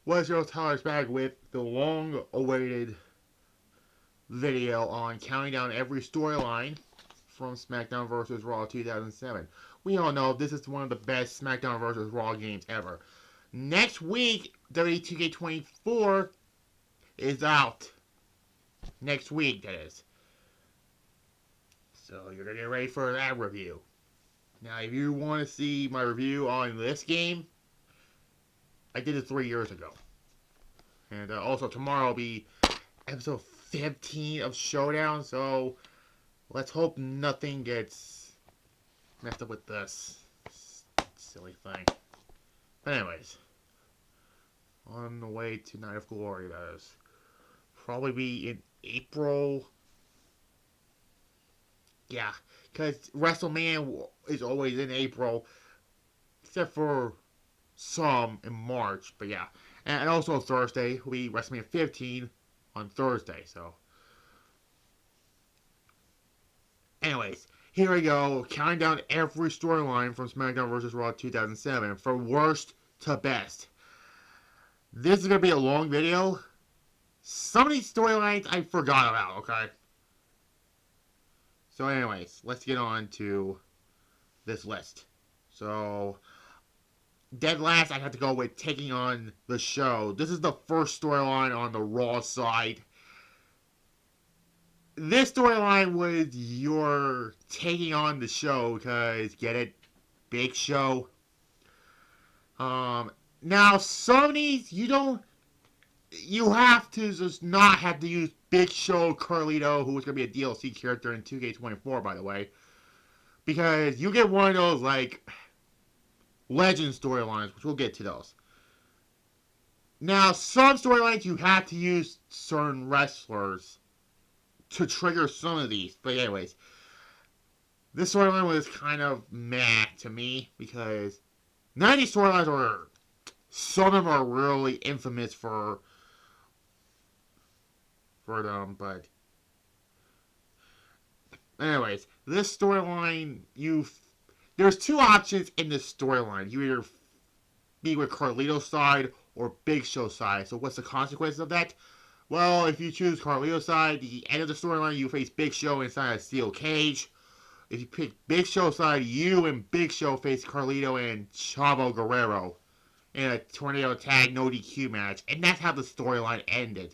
What's your Tyler's back with the long-awaited video on counting down every storyline from SmackDown vs. Raw 2007. We all know this is one of the best SmackDown vs. Raw games ever. Next week, WWE 2K24 is out. Next week, that is. So you're going to get ready for that review. Now, if you want to see my review on this game, I did it 3 years ago. And also tomorrow will be episode 15 of Showdown, so let's hope nothing gets messed up with this silly thing. But anyways, on the way to Night of Glory, that is. Probably be in April. Yeah, because WrestleMania is always in April, except for some in March, but yeah. And also Thursday will be WrestleMania 15 on Thursday, so. Anyways, here we go, counting down every storyline from SmackDown vs. Raw 2007, from worst to best. This is going to be a long video. Some of these storylines I forgot about, okay? So anyways, let's get on to this list. So, dead last, I have to go with taking on the show. This is the first storyline on the Raw side. This storyline was your taking on the show, because, get it? Big Show. Now, some of these, you have to just not have to use Big Show Carlito, who is going to be a DLC character in 2K24, by the way. Because you get one of those, like, legend storylines, which we'll get to those. Now, some storylines you have to use certain wrestlers to trigger some of these. But anyways, this storyline was kind of meh to me, because none of these storylines are, some of them are really infamous for them, but anyways, this storyline, there's two options in this storyline. You either be with Carlito's side or Big Show's side. So what's the consequence of that? Well, if you choose Carlito's side, at the end of the storyline, you face Big Show inside a steel cage. If you pick Big Show's side, you and Big Show face Carlito and Chavo Guerrero in a tornado tag no DQ match. And that's how the storyline ended.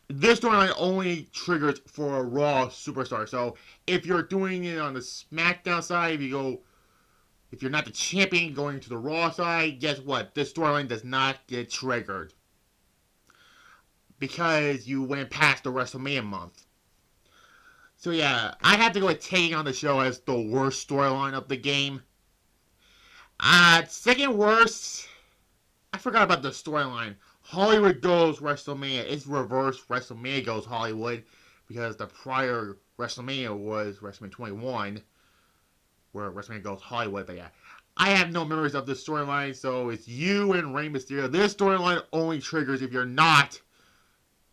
This storyline only triggers for a Raw superstar. So if you're doing it on the SmackDown side, if you're not the champion going to the Raw side, guess what? This storyline does not get triggered, because you went past the WrestleMania month. So yeah, I have to go with taking on the show as the worst storyline of the game. Second worst, I forgot about the storyline. Hollywood goes WrestleMania. It's reverse. WrestleMania goes Hollywood, because the prior WrestleMania was WrestleMania 21, where WrestleMania goes Hollywood. But yeah, I have no memories of this storyline, so it's you and Rey Mysterio. This storyline only triggers if you're not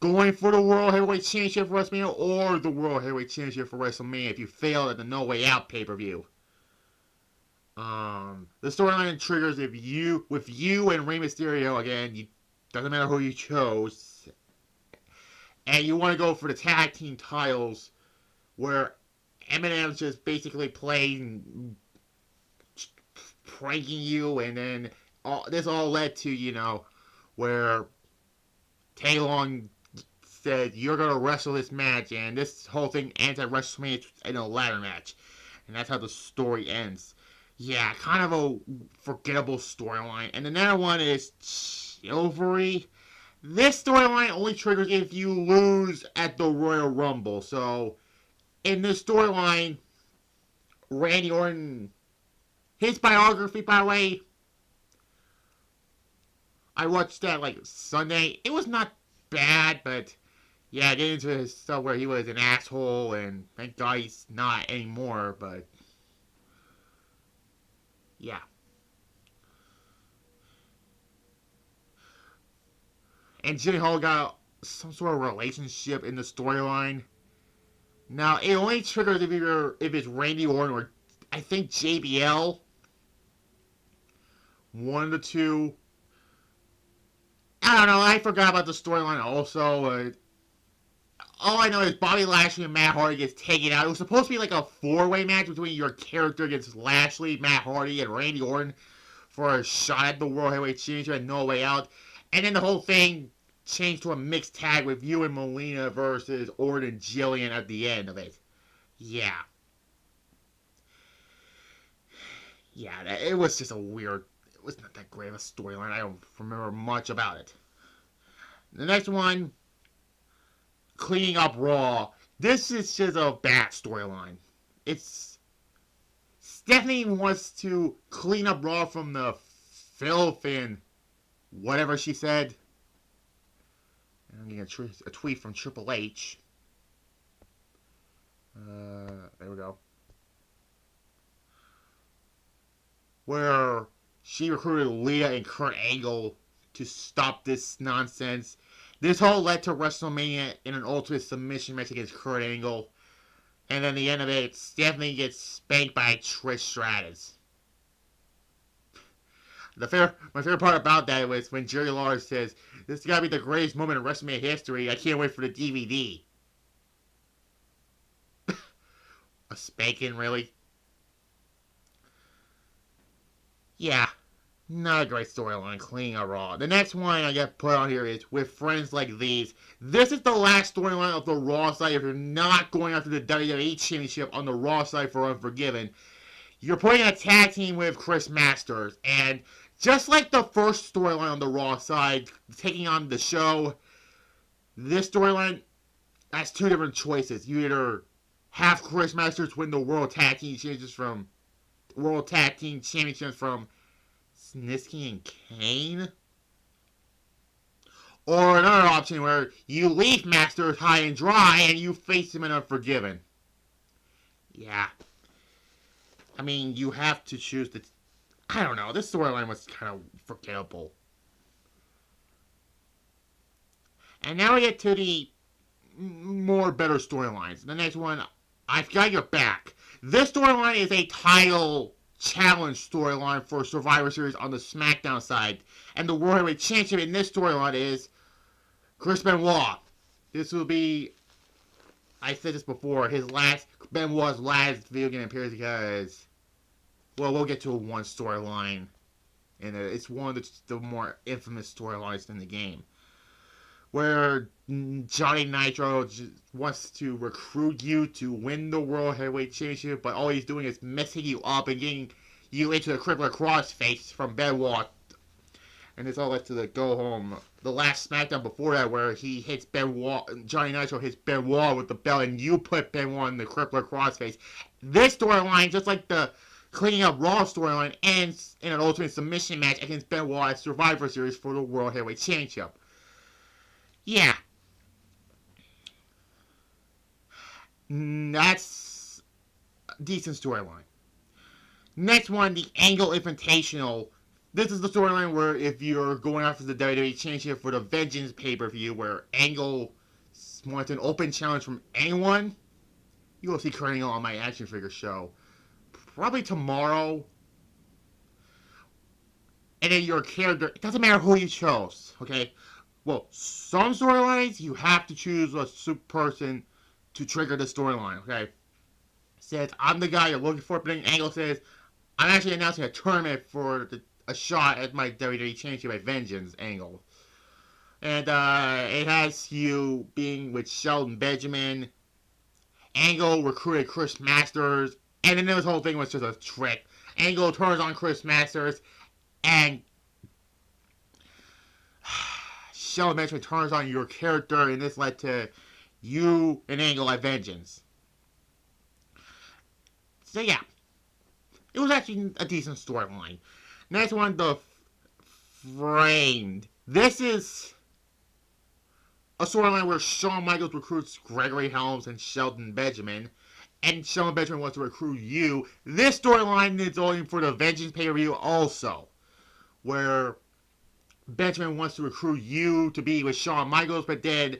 going for the World Heavyweight Championship for WrestleMania or the World Heavyweight Championship for WrestleMania if you failed at the No Way Out pay-per-view. The storyline triggers with you and Rey Mysterio, again, doesn't matter who you chose, and you want to go for the tag team titles, where Eminem's just basically playing, pranking you, and then this all led to, where Taylon said, you're going to wrestle this match, and this whole thing ends at WrestleMania in a ladder match. And that's how the story ends. Yeah, kind of a forgettable storyline. And another one is Chivalry. This storyline only triggers if you lose at the Royal Rumble. So, in this storyline, Randy Orton, his biography, by the way, I watched that like Sunday. It was not bad, but yeah, get into his stuff where he was an asshole, and thank God he's not anymore, but yeah. And Jimmy Hall got some sort of relationship in the storyline. Now, it only triggers if it's Randy Orton or I think JBL. One of the two. I don't know. I forgot about the storyline also. All I know is Bobby Lashley and Matt Hardy gets taken out. It was supposed to be like a four-way match between your character against Lashley, Matt Hardy, and Randy Orton for a shot at the World Heavyweight Championship and No Way Out. And then the whole thing changed to a mixed tag with you and Melina versus Orton and Jillian at the end of it. Yeah. Yeah, it was just a weird... It was not that great of a storyline. I don't remember much about it. The next one, cleaning up Raw. This is just a bad storyline. Stephanie wants to clean up Raw from the filth and whatever she said. I'm getting a tweet from Triple H. There we go. Where she recruited Leah and Kurt Angle to stop this nonsense. This whole led to WrestleMania in an Ultimate Submission match against Kurt Angle. And then the end of it, Stephanie gets spanked by Trish Stratus. My favorite part about that was when Jerry Lawler says, "This has got to be the greatest moment in WrestleMania history. I can't wait for the DVD." A spanking, really? Yeah, not a great storyline, cleaning up Raw. The next one I got put on here is With Friends Like These. This is the last storyline of the Raw side. If you're not going after the WWE Championship on the Raw side for Unforgiven, you're putting a tag team with Chris Masters. And just like the first storyline on the Raw side, taking on the show, this storyline has two different choices. You either have Chris Masters win the World Tag Team Championships from Snitsky and Kane, or another option where you leave Masters high and dry and you face him in Unforgiven. Yeah. I mean, you have to choose the... I don't know. This storyline was kind of forgettable. And now we get to the more better storylines. The next one, I've Got Your Back. This storyline is a title challenge storyline for Survivor Series on the SmackDown side. And the World Heavyweight Championship in this storyline is Chris Benoit. This will be, I said this before, Benoit's last video game appearance because, well, we'll get to one storyline. And it's one of the more infamous storylines in the game, where Johnny Nitro wants to recruit you to win the World Heavyweight Championship, but all he's doing is messing you up and getting you into the crippler crossface from Benoit. And this all led to the go home. The last SmackDown before that, where he hits Benoit, Johnny Nitro hits Benoit with the belt, and you put Benoit in the crippler crossface. This storyline, just like the cleaning up Raw storyline, ends in an Ultimate Submission match against Benoit at Survivor Series for the World Heavyweight Championship. Yeah. That's a decent storyline. Next one, the Angle Invitational. This is the storyline where if you're going after the WWE Championship for the Vengeance pay-per-view, where Angle wants an open challenge from anyone, you will see Kurt Angle on my action figure show. Probably tomorrow. And then your character, it doesn't matter who you chose, okay? Well, some storylines, you have to choose a super person to trigger the storyline, okay? Says, I'm the guy you're looking for, but then Angle says, I'm actually announcing a tournament for a shot at my WWE Championship at Vengeance, Angle. And it has you being with Shelton Benjamin. Angle recruited Chris Masters, and then this whole thing was just a trick. Angle turns on Chris Masters, and Shelton Benjamin turns on your character, and this led to you and Angle at Vengeance. So yeah, it was actually a decent storyline. Next one, The Framed. This is a storyline where Shawn Michaels recruits Gregory Helms and Shelton Benjamin, and Shelton Benjamin wants to recruit you. This storyline is only for the Vengeance pay-per-view also, where Benjamin wants to recruit you to be with Shawn Michaels, but then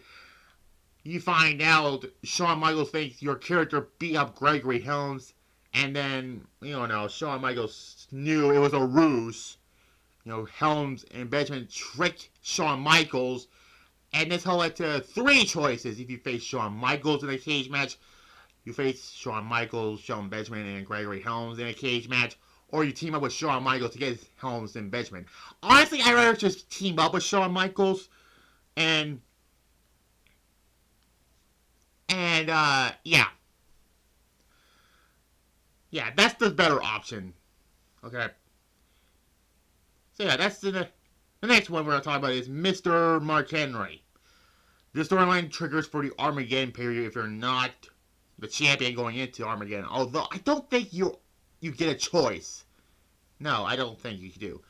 you find out Shawn Michaels thinks your character beat up Gregory Helms, and then, you know, Shawn Michaels knew it was a ruse, Helms and Benjamin tricked Shawn Michaels, and this led to 3 choices. If you face Shawn Michaels in a cage match, you face Shawn Michaels, Shelton Benjamin, and Gregory Helms in a cage match, or you team up with Shawn Michaels to get Helms and Benjamin. Honestly, I'd rather just team up with Shawn Michaels and yeah, that's the better option. Okay, so yeah, that's the next one we're gonna talk about is Mr. Mark Henry. This storyline triggers for the Armageddon period if you're not the champion going into Armageddon. Although I don't think you get a choice. No, I don't think you do.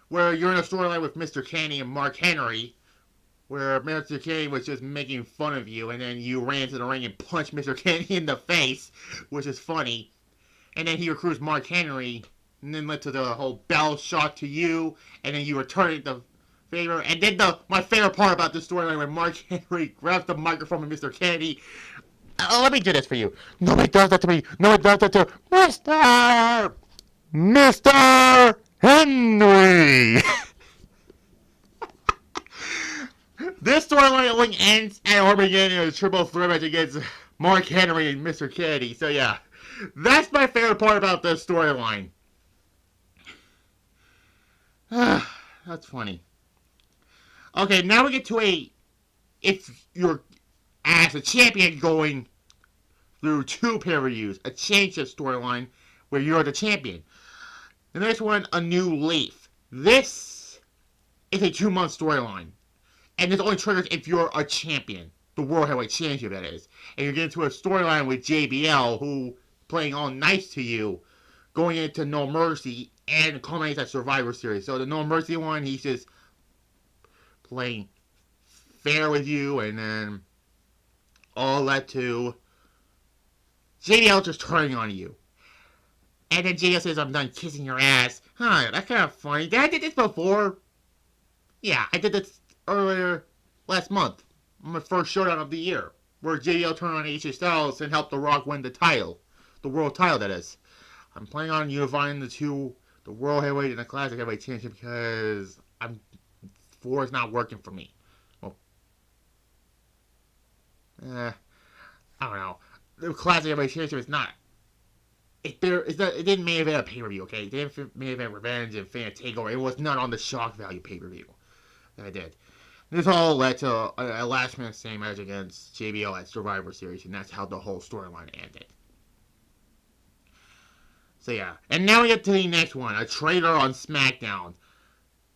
Where you're in a storyline with Mr. Kenny and Mark Henry, where Mr. Kenny was just making fun of you, and then you ran to the ring and punched Mr. Kenny in the face, which is funny. And then he recruits Mark Henry, and then led to the whole bell shot to you, and then you returned the favor. And then my favorite part about this storyline when Mark Henry grabs the microphone from Mr. Kennedy. Let me do this for you. Nobody does that to me. Nobody does that to Mr. Henry. This storyline only ends at Armageddon in a triple threat match against Mark Henry and Mr. Kennedy. So yeah, that's my favorite part about this storyline. That's funny. Okay, now we get to if you're as a champion going through 2 pay-per-views, a change of storyline where you're the champion. The next one, a new leaf. This is a 2-month storyline, and this only triggers if you're a champion, the World Heavyweight Championship, that is. And you're getting to a storyline with JBL, who playing all nice to you, going into No Mercy, and culminates at Survivor Series. So the No Mercy one, he's just playing fair with you, and then all led to JBL just turning on you. And then JBL says, I'm done kissing your ass. Huh, that's kind of funny. Did I did this before? Yeah, I did this earlier last month. On my first showdown of the year. Where JBL turned on AJ Styles and helped The Rock win the title. The world title, that is. I'm planning on unifying the World Heavyweight and the Classic Heavyweight Championship, because 4 is not working for me. Well, I don't know. The Classic Heavyweight Championship is not. It didn't main event a pay-per-view, okay? It didn't main event Revenge and Fan Takeover. It was not on the Shock Value pay-per-view that I did. This all led to a last-minute same match against JBL at Survivor Series, and that's how the whole storyline ended. So yeah, and now we get to the next one, a traitor on SmackDown.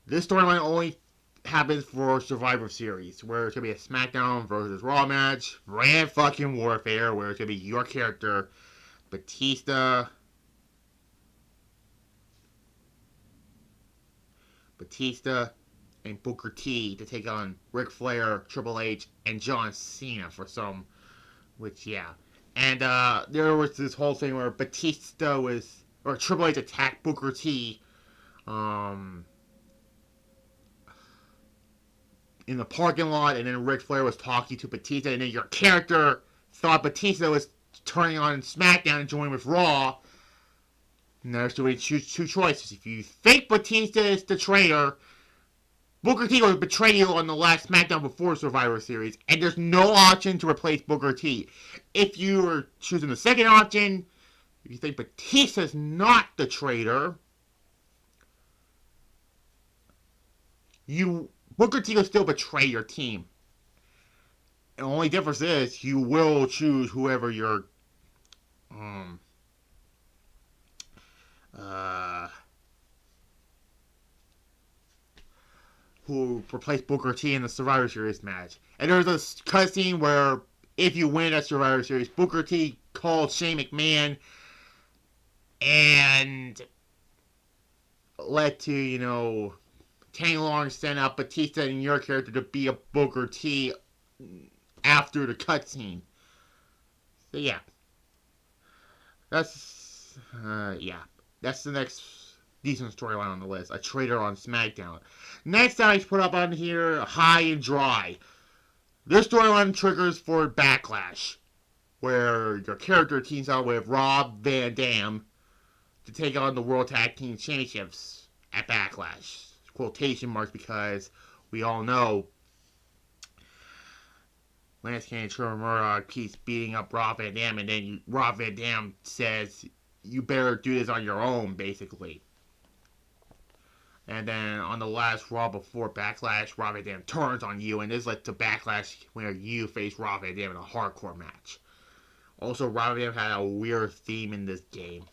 This storyline only happens for Survivor Series, where it's going to be a SmackDown versus Raw match, Brand fucking Warfare, where it's going to be your character, Batista and Booker T to take on Ric Flair, Triple H, and John Cena for some, which yeah. And there was this whole thing where Triple H attacked Booker T in the parking lot, and then Ric Flair was talking to Batista, and then your character thought Batista was turning on SmackDown and joining with Raw. And there's two choices. If you think Batista is the traitor, Booker T will betray you on the last SmackDown before Survivor Series, and there's no option to replace Booker T. If you are choosing the second option, if you think Batista's not the traitor, Booker T will still betray your team. The only difference is you will choose whoever your who replaced Booker T in the Survivor Series match. And there's a cutscene where if you win at Survivor Series, Booker T called Shane McMahon and led to, Tang Long sent out Batista and your character to be a Booker T after the cutscene. So yeah. That's the next decent storyline on the list. A traitor on SmackDown. Next I put up on here, High and Dry. This storyline triggers for Backlash, where your character teams out with Rob Van Dam to take on the World Tag Team Championships at Backlash. quotation marks because we all know Lance King and Trevor Murdoch keeps beating up Rob Van Dam, and then Rob Van Dam says, you better do this on your own, basically. And then on the last Raw before Backlash, Rob Van Dam turns on you, and this led to Backlash where you face Rob Van Dam in a hardcore match. Also, Rob Van Dam had a weird theme in this game.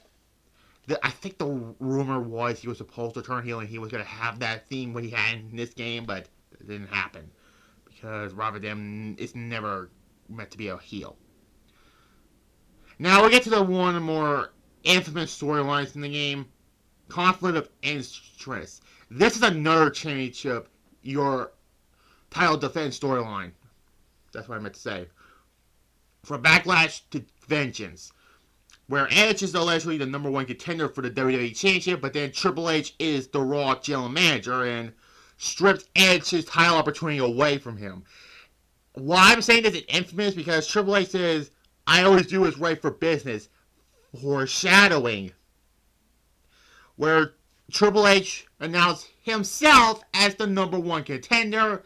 I think the rumor was he was supposed to turn heel and he was going to have that theme when he had in this game, but it didn't happen. Because Rob Van Dam is never meant to be a heel. Now we get to the one of the more infamous storylines in the game. Conflict of interest. This is another championship, your title defense storyline. That's what I meant to say. From Backlash to Vengeance, where Edge is allegedly the number one contender for the WWE Championship, but then Triple H is the Raw general manager and stripped Edge's title opportunity away from him. Why I'm saying this is infamous because Triple H says, I always do what's right for business. Foreshadowing. Where Triple H announced himself as the number one contender.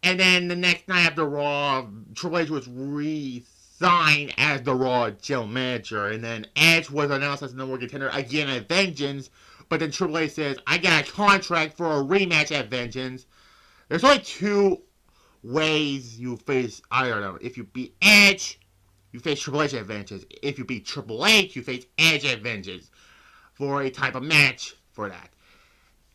And then the next night after Raw, Triple H was re-signed as the Raw general manager. And then Edge was announced as the number one contender again at Vengeance. But then Triple H says, I got a contract for a rematch at Vengeance. There's only two ways you face either of them. If you beat Edge, you face Triple H at Vengeance. If you beat Triple H, you face Edge at Vengeance for a type of match for that.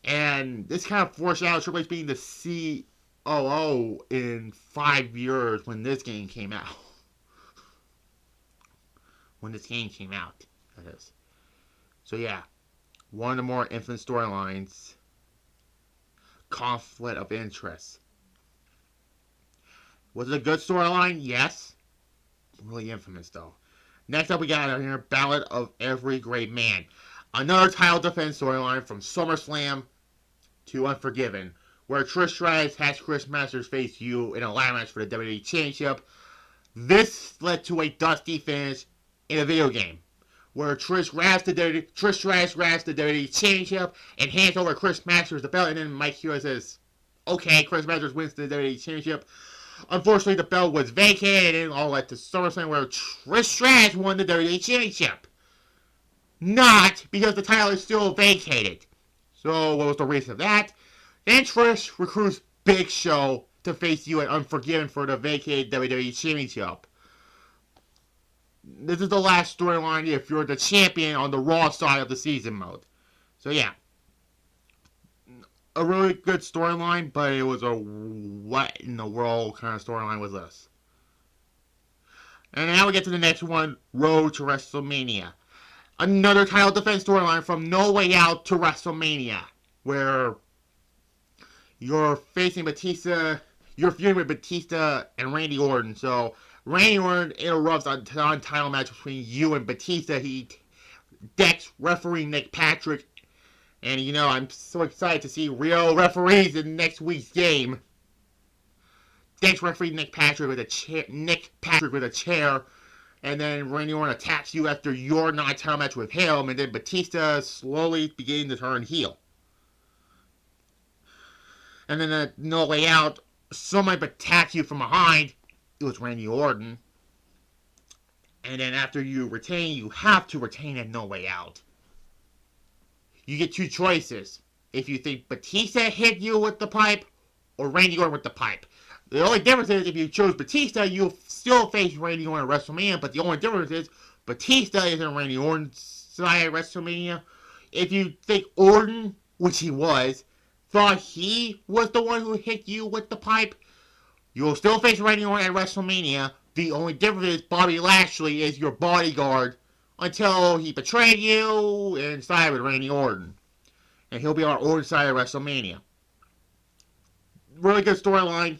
And this kind of foreshadows Triple H being the COO in 5 years when this game came out. When this game came out, that is. So yeah, one of the more infamous storylines. Conflict of interest. Was it a good storyline? Yes. Really infamous though. Next up we got here Ballad of Every Great Man. Another title defense storyline from SummerSlam to Unforgiven, where Trish Stratus has Chris Masters face you in a ladder match for the WWE Championship. This led to a dusty finish in a video game, where Trish Stratus grabs the WWE Championship and hands over Chris Masters the belt, and then Mike Hughes says, okay, Chris Masters wins the WWE Championship. Unfortunately, the belt was vacated, and it all led to SummerSlam, where Trish Stratus won the WWE Championship. Not because the title is still vacated. So, what was the reason of that? Then Trish recruits Big Show to face you at Unforgiven for the vacated WWE Championship. This is the last storyline if you're the champion on the Raw side of the season mode. So, yeah. A really good storyline, but it was a what in the world kind of storyline was this. And now we get to the next one, Road to WrestleMania. Another title defense storyline from No Way Out to WrestleMania, where you're facing Batista, you're feuding with Batista and Randy Orton. So Randy Orton interrupts a title match between you and Batista. He decks referee Nick Patrick, and you know I'm so excited to see real referees in next week's game. Decks referee Nick Patrick with a chair. And then Randy Orton attacks you after your non-title match with him, and then Batista slowly beginning to turn heel. And then No Way Out, somebody attacks you from behind. It was Randy Orton. And then after you retain, you have to retain at No Way Out. You get two choices. If you think Batista hit you with the pipe, or Randy Orton with the pipe. The only difference is if you chose Batista, you'll still face Randy Orton at WrestleMania, but the only difference is Batista isn't Randy Orton's side at WrestleMania. If you think Orton, which he was, thought he was the one who hit you with the pipe, you'll still face Randy Orton at WrestleMania. The only difference is Bobby Lashley is your bodyguard until he betrayed you and sided with Randy Orton. And he'll be on Orton's side at WrestleMania. Really good storyline.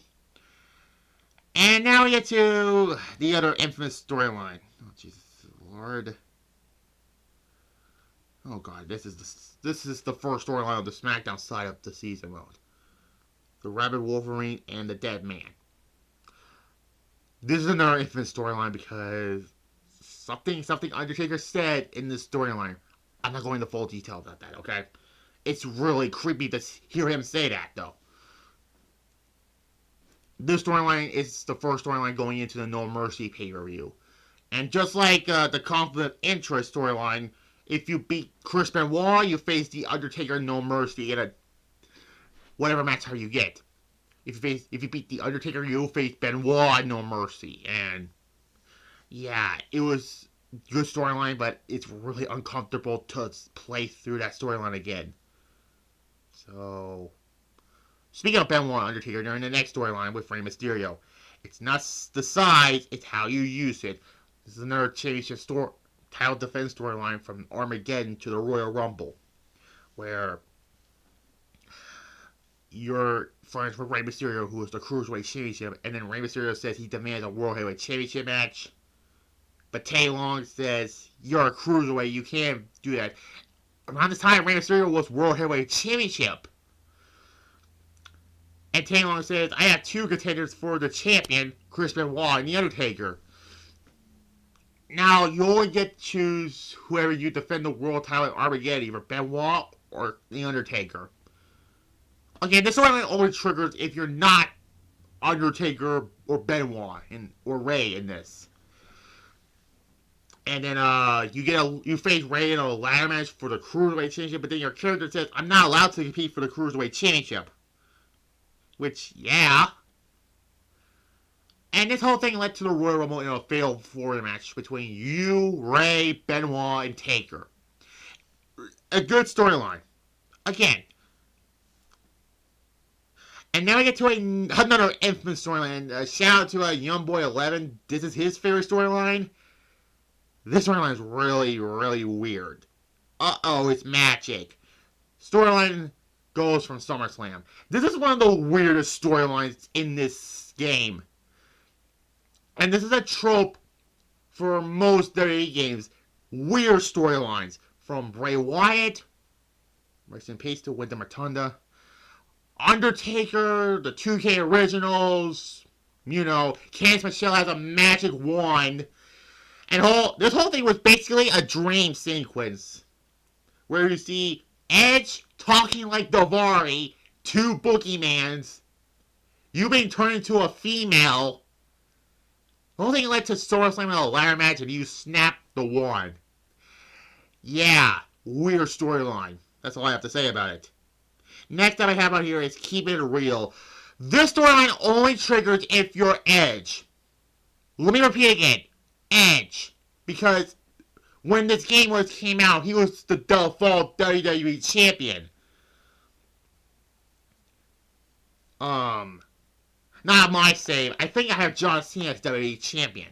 And now we get to the other infamous storyline. Oh, Jesus Lord. Oh, God. This is the first storyline of the SmackDown side of the season mode. The Rabid Wolverine and the Dead Man. This is another infamous storyline because something Undertaker said in this storyline. I'm not going into full detail about that, okay? it's really creepy to hear him say that, though. This storyline is the first storyline going into the No Mercy pay-per-view. And just like the conflict of interest storyline, if you beat Chris Benoit, you face The Undertaker No Mercy in a whatever match how you get. If you beat The Undertaker, you'll face Benoit No Mercy. And yeah, it was a good storyline, but it's really uncomfortable to play through that storyline again. So, speaking of Benoit Undertaker, during the next storyline with Rey Mysterio, it's not the size, it's how you use it. This is another championship title defense storyline from Armageddon to the Royal Rumble, where you're friends with Rey Mysterio, who is the Cruiserweight Championship, and then Rey Mysterio says he demands a World Heavyweight Championship match. But Tay Long says, you're a Cruiserweight, you can't do that. Around this time, Rey Mysterio was World Heavyweight Championship. And Tay Long says, I have two contenders for the champion, Chris Benoit and The Undertaker. Now, you only get to choose whoever you defend the world title at Armageddon, either Benoit or The Undertaker. Okay, this storyline only triggers if you're not Undertaker or Benoit or Rey in this. And then you face Rey in a ladder match for the Cruiserweight Championship, but then your character says, I'm not allowed to compete for the Cruiserweight Championship. Which, yeah. And this whole thing led to the Royal Rumble in a failed four-way match between you, Rey, Benoit, and Taker. A good storyline. Again. And now we get to another infamous storyline. Shout out to Young Boy 11. This is his favorite storyline. This storyline is really, really weird. Uh-oh, it's magic. Storyline goes from SummerSlam. This is one of the weirdest storylines in this game. And this is a trope for most WWE games. Weird storylines. From Bray Wyatt, rest in peace to Wyndham Rotunda, Undertaker, the 2K Originals, Candice Michelle has a magic wand. And this whole thing was basically a dream sequence. Where you see Edge talking like Daivari, two Boogiemans, you being turned into a female. The whole thing led to SummerSlam in a ladder match and you snap the wand. Yeah, weird storyline. That's all I have to say about it. Next up I have out here is Keep It Real. This storyline only triggers if you're Edge. Let me repeat again. Edge. Because when this game came out, he was the default WWE champion. Not my save. I think I have John Cena as WWE champion.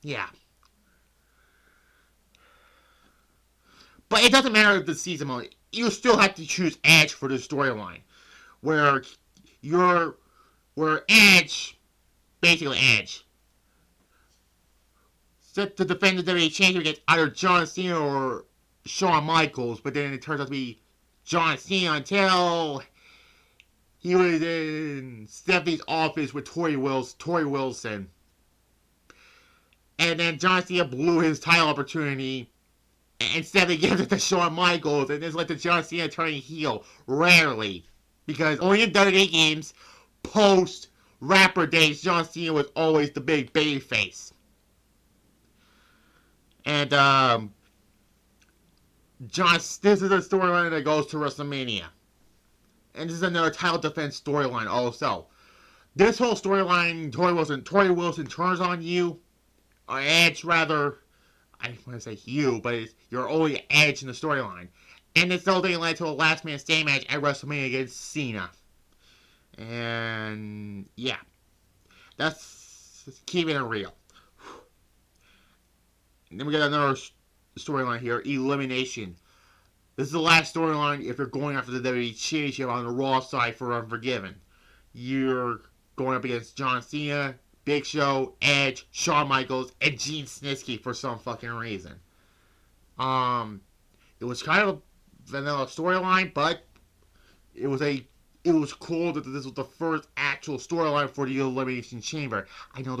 Yeah. But it doesn't matter if the season mode. You still have to choose Edge for the storyline. Where Edge, basically Edge, set to defend the WWE Championship against either John Cena or Shawn Michaels, but then it turns out to be John Cena until he was in Stephanie's office with Tori Wilson. And then John Cena blew his title opportunity and Stephanie gives it to Shawn Michaels, and this led to John Cena turning heel. Rarely. Because only in WWE games, post-rapper days, John Cena was always the big babyface. And, this is a storyline that goes to WrestleMania. And this is another title defense storyline also. This whole storyline, Tori Wilson turns on you, or Edge rather. I want to say you, but you're only Edge in the storyline. And this whole thing led to a last man standing match at WrestleMania against Cena. And yeah. That's keeping it real. And then we got another storyline here, Elimination. This is the last storyline if you're going after the WWE Championship on the Raw side for Unforgiven. You're going up against John Cena, Big Show, Edge, Shawn Michaels, and Gene Snitsky for some fucking reason. It was kind of a vanilla storyline, but it was cool that this was the first actual storyline for the Elimination Chamber. I know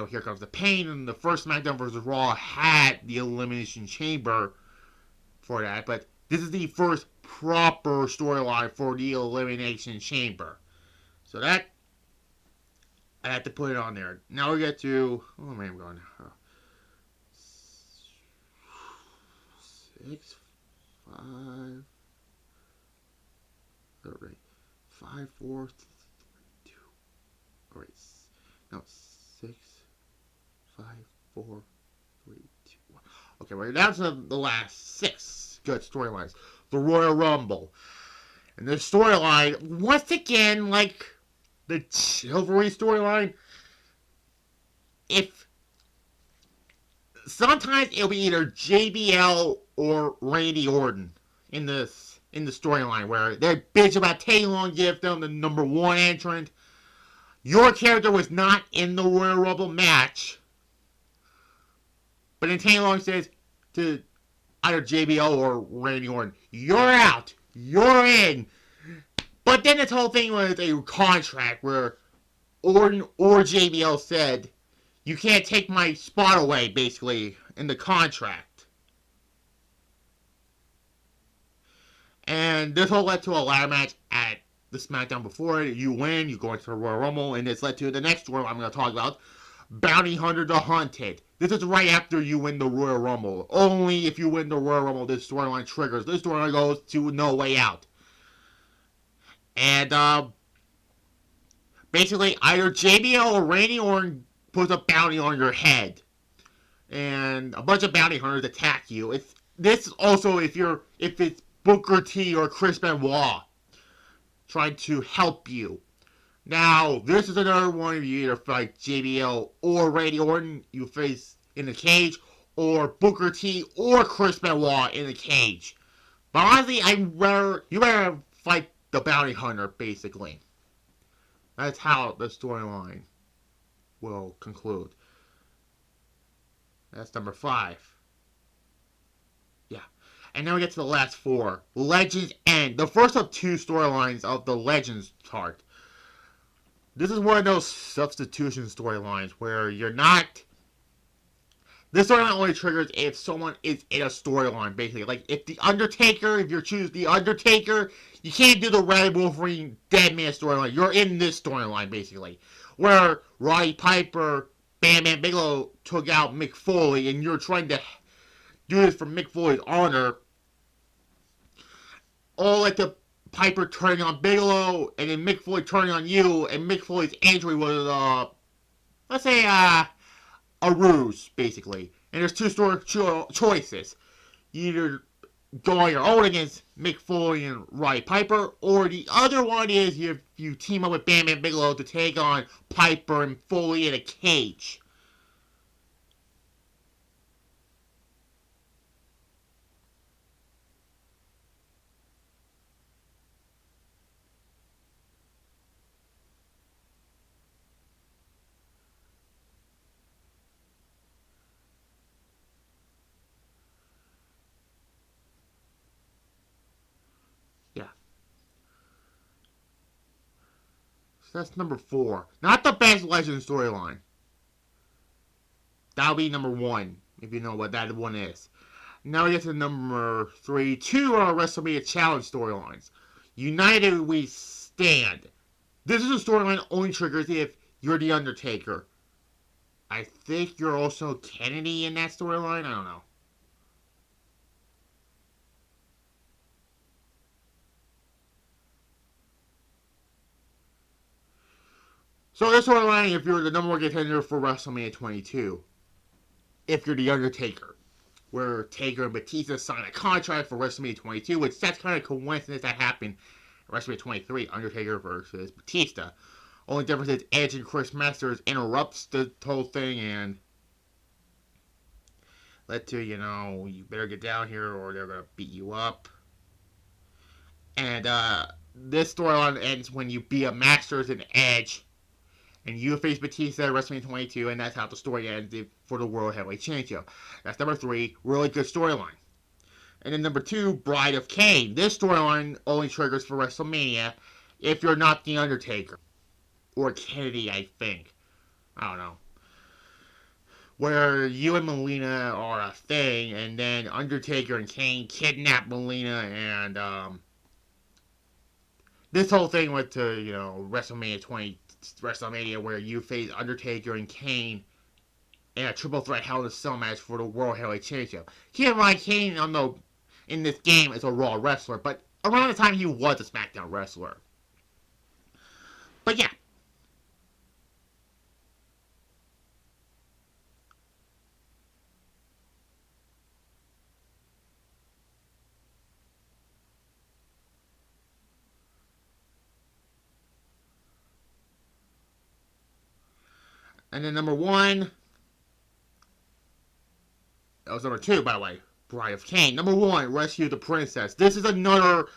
Here Comes the Pain, and the first SmackDown vs. Raw had the Elimination Chamber for that, but This is the first proper storyline for the Elimination Chamber. So that, I had to put it on there. Now we get to, oh man, I'm going, 6, 5, 3, 5, 4, 3, 2, wait, no, 6, 5, 4, 3, 2, 1. Okay, we're down to the last 6 good storylines. The Royal Rumble. And the storyline, once again, like the chivalry storyline, if sometimes it'll be either JBL or Randy Orton in the storyline where they're bitch about taking long to give them the #1 entrant. Your character was not in the Royal Rumble match, but then Taylor Long says to either JBL or Randy Orton, "You're out. You're in." But then this whole thing was a contract where Orton or JBL said, "You can't take my spot away," basically, in the contract. And this all led to a ladder match at the SmackDown before it. You win, you go into the Royal Rumble, and this led to the next story I'm going to talk about, Bounty Hunter the Hunted. This is right after you win the Royal Rumble. Only if you win the Royal Rumble this storyline triggers. This storyline goes to No Way Out. And basically either JBL or Randy Orton puts a bounty on your head. And a bunch of bounty hunters attack you. This also if it's Booker T or Chris Benoit trying to help you. Now, this is another one you either fight JBL or Randy Orton you face in the cage, or Booker T or Chris Benoit in the cage. But honestly, you better fight the bounty hunter, basically. That's how the storyline will conclude. That's number 5. Yeah. And now we get to the last 4. Legends End. The first of 2 storylines of the Legends chart. This is one of those substitution storylines where you're not... This storyline only triggers if someone is in a storyline, basically. Like, if you choose The Undertaker, you can't do the Red Wolverine Dead Man storyline. You're in this storyline, basically. Where Roddy Piper, Bam Bam Bigelow took out Mick Foley, and you're trying to do this for Mick Foley's honor. All like the Piper turning on Bigelow, and then Mick Foley turning on you, and Mick Foley's injury was, let's say, a ruse, basically. And there's 2 choices. You either go on your own against Mick Foley and Roddy Piper, or the other one is you team up with Bam Bam Bigelow to take on Piper and Foley in a cage. Yeah. So that's number 4. Not the best Legend storyline. That'll be number 1, if you know what that one is. Now we get to number 3. 2 are WrestleMania Challenge storylines. United We Stand. This is a storyline that only triggers if you're The Undertaker. I think you're also Kennedy in that storyline? I don't know. So this storyline, if you're the #1 contender for WrestleMania 22, if you're The Undertaker, where Taker and Batista signed a contract for WrestleMania 22, which that's kind of coincidence that happened at WrestleMania 23, Undertaker versus Batista. Only difference is Edge and Chris Masters interrupts the whole thing and led to, you better get down here or they're going to beat you up. And this storyline ends when you beat up Masters and Edge, and you face Batista at WrestleMania 22, and that's how the story ends for the World Heavyweight Championship. That's number 3, really good storyline. And then number 2, Bride of Kane. This storyline only triggers for WrestleMania if you're not The Undertaker. Or Kennedy, I think. I don't know. where you and Melina are a thing, and then Undertaker and Kane kidnap Melina, and this whole thing went to, WrestleMania 20, WrestleMania, where you face Undertaker and Kane in a triple threat Hell in a Cell match for the World Heavyweight Championship. Keep in mind, Kane in this game is a Raw wrestler, but around the time he was a SmackDown wrestler. But yeah. And then number one, that was number two, by the way, Bride of Kane. Number one, Rescue the Princess. This is another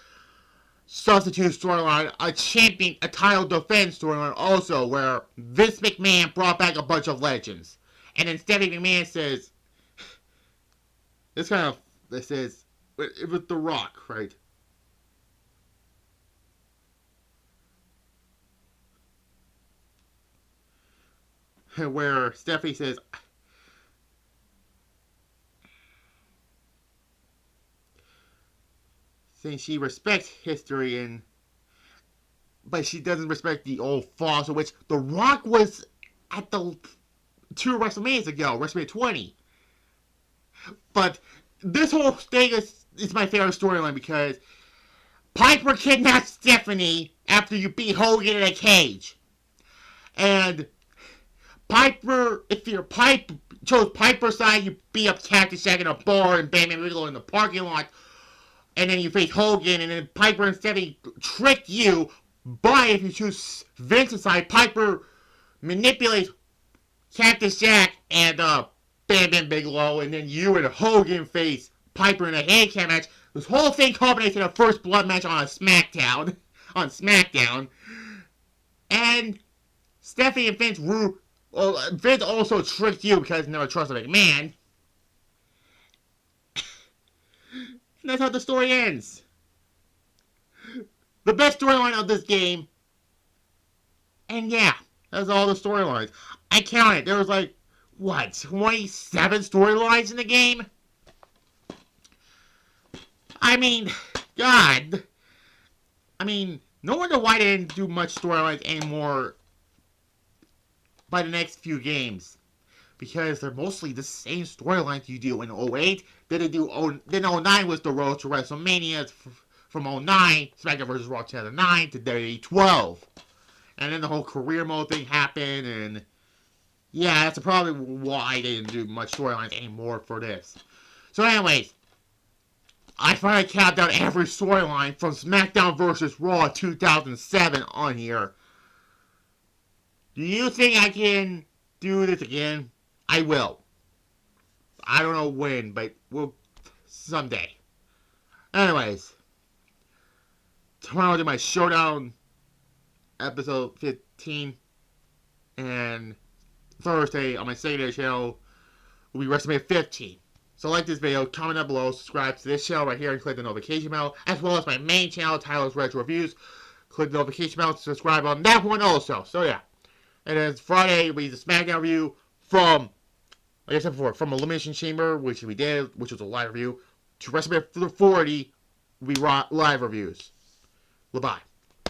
substitute storyline, a title defense storyline also, where Vince McMahon brought back a bunch of legends. And then Stephanie McMahon says, this is, it was The Rock, right? Where Stephanie says, saying she respects history, but she doesn't respect the old fossil, which The Rock was at the 2 WrestleManias ago, WrestleMania 20. But this whole thing is my favorite storyline because Piper kidnapped Stephanie after you beat Hogan in a cage. And if you're chose Piper's side, you beat up Cactus Jack in a bar and Bam Bam Bigelow in the parking lot. And then you face Hogan, and then Piper and Stephanie trick you. But if you choose Vince's side, Piper manipulates Cactus Jack and Bam Bam Bigelow, and then you and Hogan face Piper in a handicap match. This whole thing culminates in a first blood match on SmackDown. On SmackDown. And Stephanie and Vince also tricked you because he never trusted McMahon. And that's how the story ends. The best storyline of this game. And yeah, that's all the storylines. I counted. There was 27 storylines in the game? I mean, God. I mean, no wonder why they didn't do much storylines anymore by the next few games. Because they're mostly the same storylines you do in 08. Then 09 was the road to WrestleMania. From 09, SmackDown vs. Raw 2009 to WWE 12. And then the whole career mode thing happened, and yeah, that's probably why they didn't do much storylines anymore for this. So anyways, I finally capped out every storyline from SmackDown vs. Raw 2007 on here. Do you think I can do this again? I will. I don't know when, but someday. Anyways, tomorrow I'll do my Showdown episode 15, and Thursday on my secondary channel will be WrestleMania 15. So like this video, comment down below, subscribe to this channel right here, and click the notification bell, as well as my main channel, Tyler's Retro Reviews. Click the notification bell to subscribe on that one also. So yeah. And then Friday will be the SmackDown review from, like I said before, from Elimination Chamber, which we did, which was a live review, to WrestleMania 40, will be live reviews. Bye-bye.